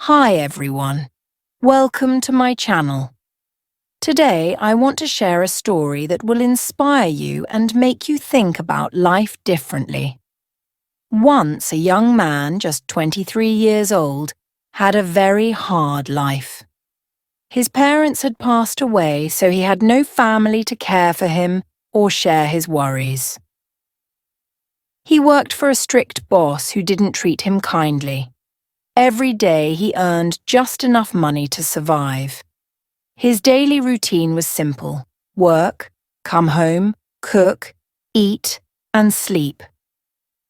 Hi everyone, welcome to my channel. Today I want to share a story that will inspire you and make you think about life differently. Once a young man, just 23 years old, had a very hard life. His parents had passed away, so he had no family to care for him or share his worries. He worked for a strict boss who didn't treat him kindly. Every day he earned just enough money to survive. His daily routine was simple: work, come home, cook, eat, and sleep.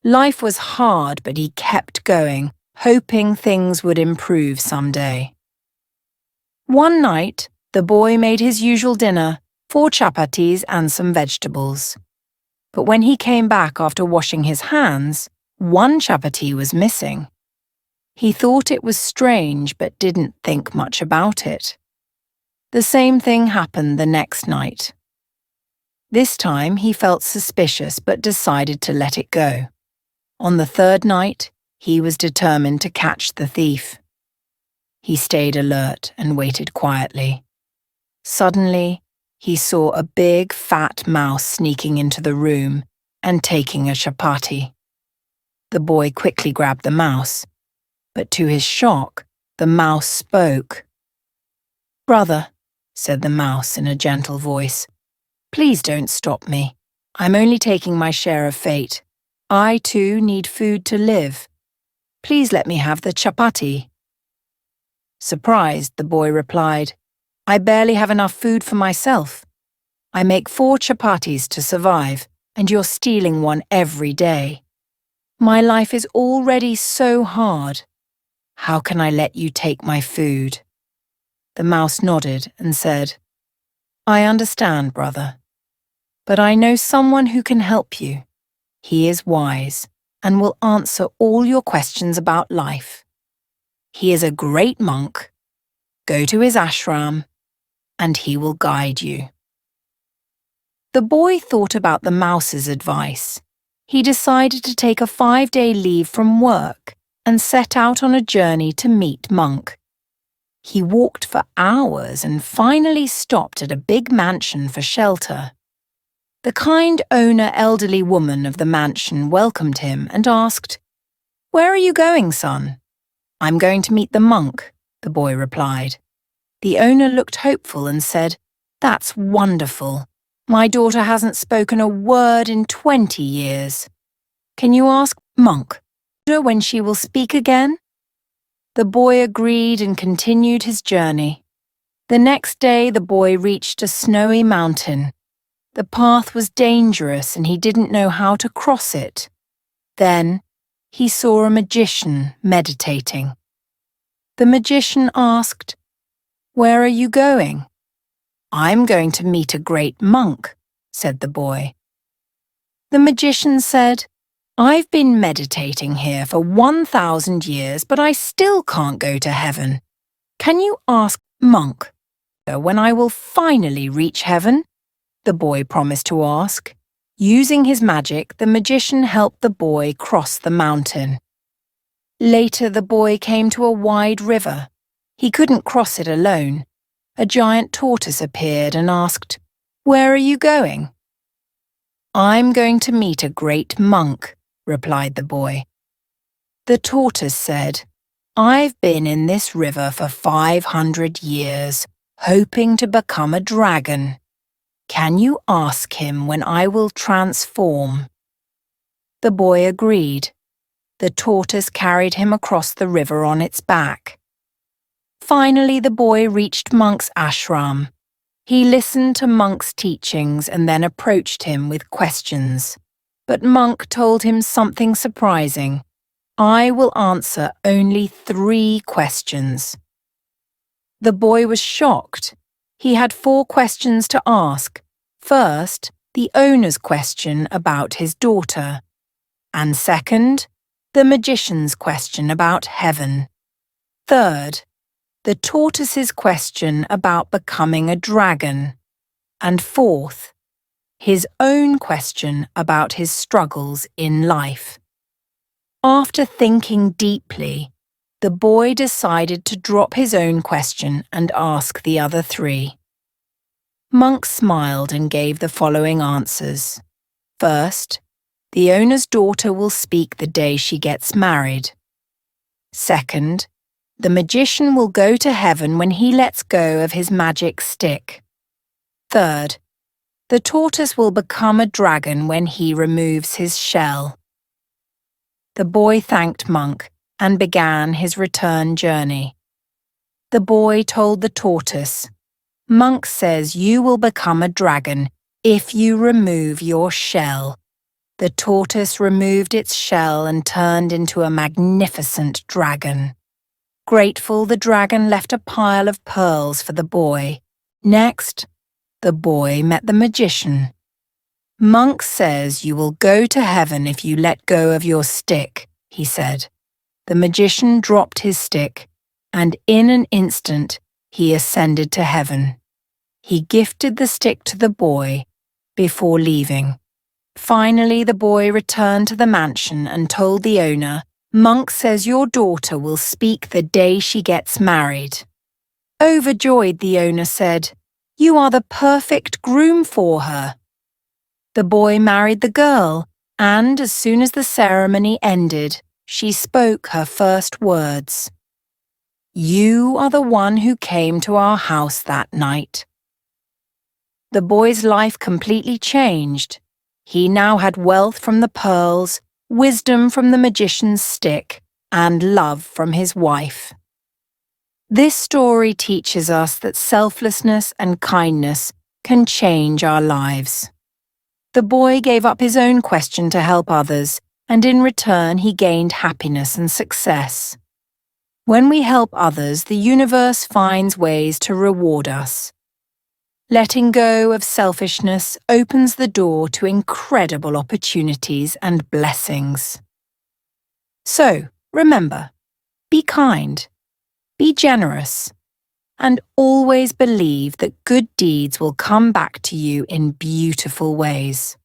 Life was hard, but he kept going, hoping things would improve someday. One night, the boy made his usual dinner, 4 chapatis and some vegetables. But when he came back after washing his hands, 1 chapati was missing. He thought it was strange but didn't think much about it. The same thing happened the next night. This time he felt suspicious but decided to let it go. On the 3rd night, he was determined to catch the thief. He stayed alert and waited quietly. Suddenly, he saw a big fat mouse sneaking into the room and taking a chapati. The boy quickly grabbed the mouse. But to his shock, the mouse spoke. "Brother," said the mouse in a gentle voice, "please don't stop me. I'm only taking my share of fate. I too need food to live. Please let me have the chapati." Surprised, the boy replied, "I barely have enough food for myself. I make 4 chapatis to survive, and you're stealing 1 every day. My life is already so hard. How can I let you take my food?" The mouse nodded and said, "I understand, brother. But I know someone who can help you. He is wise and will answer all your questions about life. He is a great monk. Go to his ashram, and he will guide you." The boy thought about the mouse's advice. He decided to take a 5-day leave from work and set out on a journey to meet Monk. He walked for hours and finally stopped at a big mansion for shelter. The kind owner, elderly woman of the mansion, welcomed him and asked, "Where are you going, son?" "I'm going to meet the monk," the boy replied. The owner looked hopeful and said, "That's wonderful. My daughter hasn't spoken a word in 20 years. Can you ask Monk when she will speak again?" The boy agreed and continued his journey. The next day the boy reached a snowy mountain. The path was dangerous and he didn't know how to cross it. Then he saw a magician meditating. The magician asked, "Where are you going?" "I'm going to meet a great monk," said the boy. The magician said, "I've been meditating here for 1,000 years, but I still can't go to heaven. Can you ask Monk when I will finally reach heaven?" The boy promised to ask. Using his magic, the magician helped the boy cross the mountain. Later, the boy came to a wide river. He couldn't cross it alone. A giant tortoise appeared and asked, "Where are you going?" "I'm going to meet a great monk," replied the boy. The tortoise said, "I've been in this river for 500 years, hoping to become a dragon. Can you ask him when I will transform?" The boy agreed. The tortoise carried him across the river on its back. Finally, the boy reached Monk's ashram. He listened to Monk's teachings and then approached him with questions. But Monk told him something surprising. "I will answer only 3 questions." The boy was shocked. He had 4 questions to ask. First, the owner's question about his daughter. And second, the magician's question about heaven. Third, the tortoise's question about becoming a dragon. And fourth, his own question about his struggles in life. After thinking deeply, the boy decided to drop his own question and ask the other three. Monk smiled and gave the following answers. First, the owner's daughter will speak the day she gets married. Second, the magician will go to heaven when he lets go of his magic stick. Third, the tortoise will become a dragon when he removes his shell. The boy thanked Monk and began his return journey. The boy told the tortoise, "Monk says you will become a dragon if you remove your shell." The tortoise removed its shell and turned into a magnificent dragon. Grateful, the dragon left a pile of pearls for the boy. Next, the boy met the magician. "Monk says you will go to heaven if you let go of your stick," he said. The magician dropped his stick, and in an instant he ascended to heaven. He gifted the stick to the boy before leaving. Finally, the boy returned to the mansion and told the owner, "Monk says your daughter will speak the day she gets married." Overjoyed, the owner said, "You are the perfect groom for her." The boy married the girl, and as soon as the ceremony ended, she spoke her first words. "You are the one who came to our house that night." The boy's life completely changed. He now had wealth from the pearls, wisdom from the magician's stick, and love from his wife. This story teaches us that selflessness and kindness can change our lives. The boy gave up his own question to help others, and in return he gained happiness and success. When we help others, the universe finds ways to reward us. Letting go of selfishness opens the door to incredible opportunities and blessings. So, remember, be kind, be generous, and always believe that good deeds will come back to you in beautiful ways.